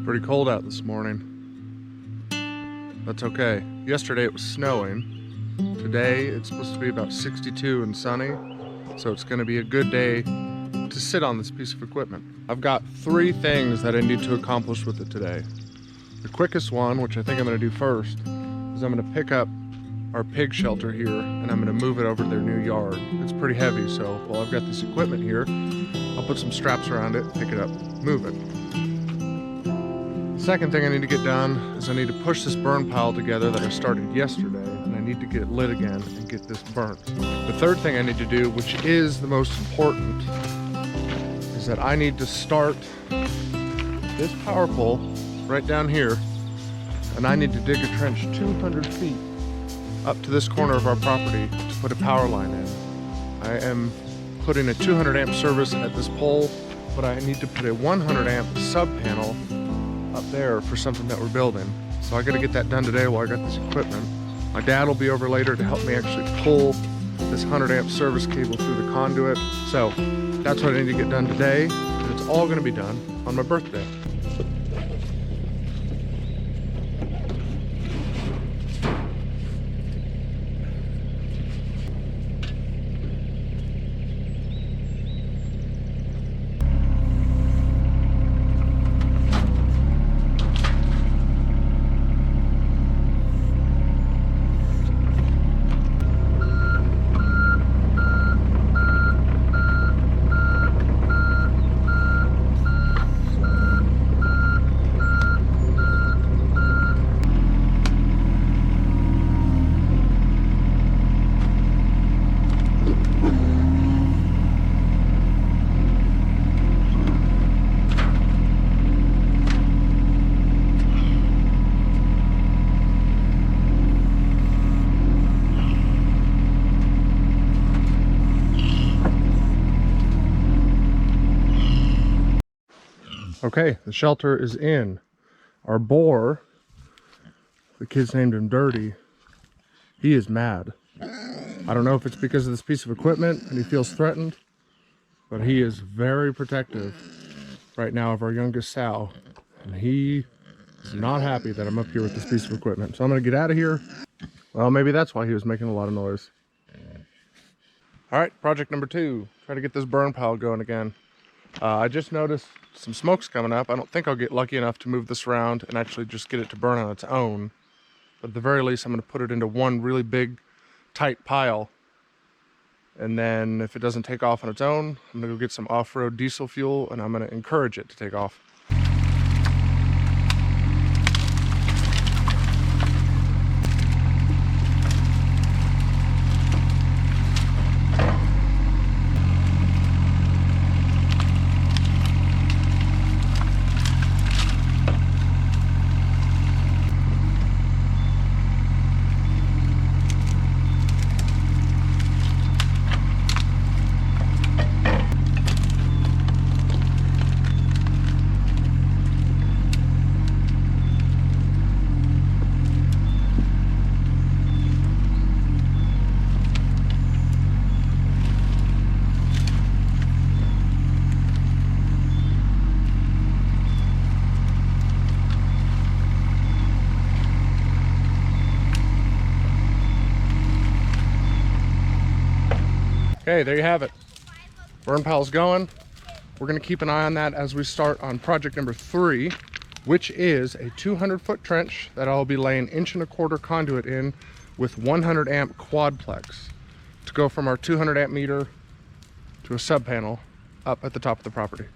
Pretty cold out this morning. That's okay. Yesterday it was snowing. Today it's supposed to be about 62 and sunny, so it's going to be a good day to sit on this piece of equipment. I've got 3 things that I need to accomplish with it today. The quickest one, which I think I'm going to do first, is I'm going to pick up our pig shelter here and I'm going to move it over to their new yard. It's pretty heavy, so while I've got this equipment here, I'll put some straps around it, pick it up, move it. The second thing I need to get done is I need to push this burn pile together that I started yesterday, and I need to get it lit again and get this burnt. The third thing I need to do, which is the most important, is that I need to start this power pole right down here, and I need to dig a trench 200 feet up to this corner of our property to put a power line in. I am putting a 200 amp service at this pole, but I need to put a 100 amp sub panel up there for something that we're building. So I gotta get that done today while I got this equipment. My dad will be over later to help me actually pull this 100 amp service cable through the conduit. So that's what I need to get done today, and it's all gonna be done on my birthday. Okay, the shelter is in. Our boar, the kids named him Dirty, he is mad. I don't know if it's because of this piece of equipment and he feels threatened, but he is very protective right now of our youngest sow. And he is not happy that I'm up here with this piece of equipment. So I'm gonna get out of here. Well, maybe that's why he was making a lot of noise. All right, project number 2, try to get this burn pile going again. I just noticed some smoke's coming up. I don't think I'll get lucky enough to move this around and actually just get it to burn on its own. But at the very least, I'm going to put it into one really big, tight pile. And then if it doesn't take off on its own, I'm going to go get some off-road diesel fuel and I'm going to encourage it to take off. Okay, there you have it. Burn pile's going. We're gonna keep an eye on that as we start on project number 3, which is a 200-foot trench that I'll be laying 1.25" conduit in with 100 amp quadplex to go from our 200 amp meter to a sub panel up at the top of the property.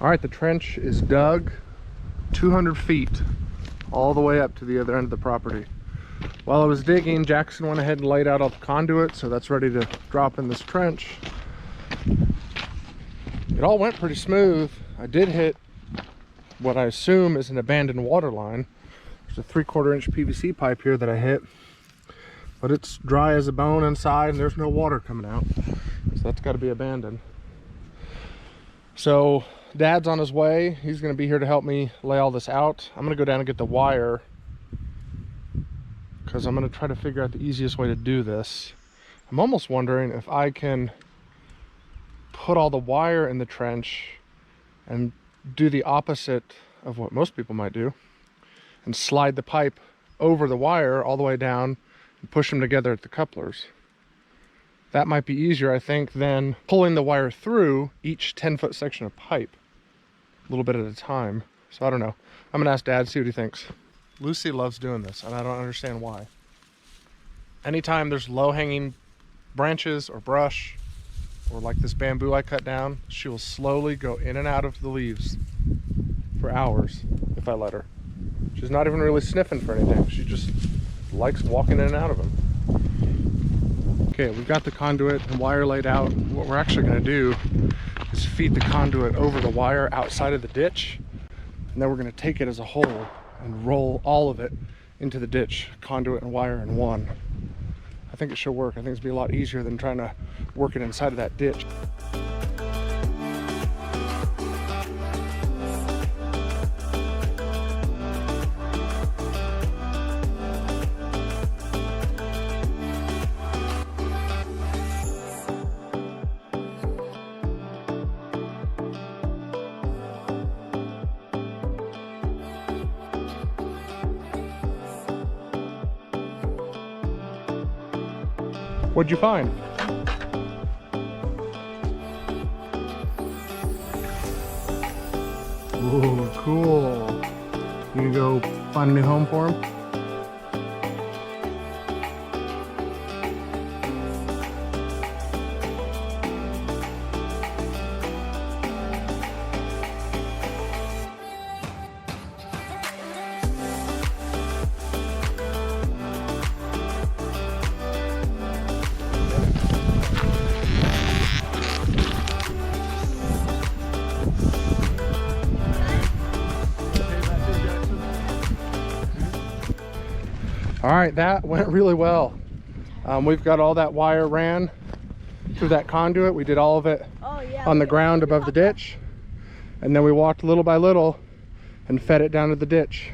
All right, the trench is dug 200 feet all the way up to the other end of the property. While I was digging, Jackson went ahead and laid out all the conduit, so that's ready to drop in this trench. It all went pretty smooth. I did hit what I assume is an abandoned water line. There's a 3/4 inch PVC pipe here that I hit, but it's dry as a bone inside and there's no water coming out. So that's got to be abandoned. So Dad's on his way. He's going to be here to help me lay all this out. I'm going to go down and get the wire because I'm going to try to figure out the easiest way to do this. I'm almost wondering if I can put all the wire in the trench and do the opposite of what most people might do and slide the pipe over the wire all the way down and push them together at the couplers. That might be easier, I think, than pulling the wire through each 10-foot section of pipe a little bit at a time. So I don't know. I'm gonna ask Dad, see what he thinks. Lucy loves doing this and I don't understand why. Anytime there's low-hanging branches or brush or like this bamboo I cut down, she will slowly go in and out of the leaves for hours if I let her. She's not even really sniffing for anything. She just likes walking in and out of them. Okay, we've got the conduit and wire laid out. What we're actually going to do is feed the conduit over the wire outside of the ditch, and then we're going to take it as a whole and roll all of it into the ditch, conduit and wire in one. I think it should work. I think it's going to be a lot easier than trying to work it inside of that ditch. What'd you find? Ooh, cool. You gonna go find a new home for him? All right, that went really well. We've got all that wire ran through that conduit. We did all of it on the ground above the ditch. And then we walked little by little and fed it down to the ditch.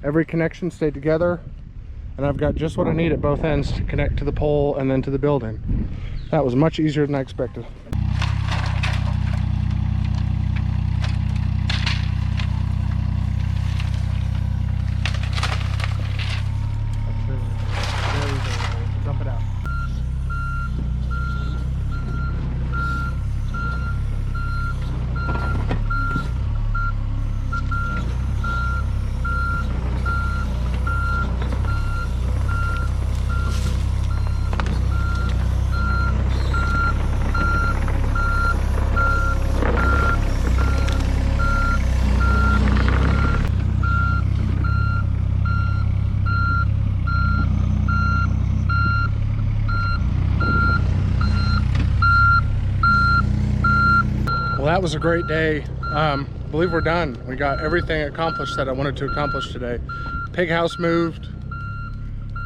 Every connection stayed together. And I've got just what I need at both ends to connect to the pole and then to the building. That was much easier than I expected. Dump it out. Well, that was a great day. I believe we're done. We got everything accomplished that I wanted to accomplish today. Pig house moved.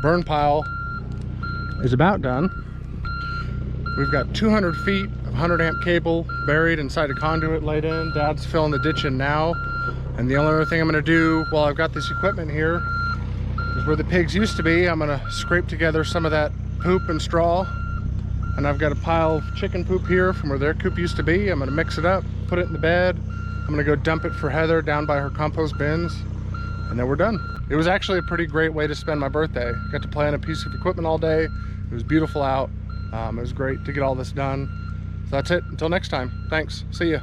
Burn pile is about done. We've got 200 feet of 100 amp cable buried inside a conduit laid in. Dad's filling the ditch in now. And the only other thing I'm gonna do while I've got this equipment here is where the pigs used to be. I'm gonna scrape together some of that poop and straw. And I've got a pile of chicken poop here from where their coop used to be. I'm gonna mix it up, put it in the bed. I'm gonna go dump it for Heather down by her compost bins, and then we're done. It was actually a pretty great way to spend my birthday. Got to play on a piece of equipment all day. It was beautiful out. It was great to get all this done. So that's it, until next time. Thanks, see ya.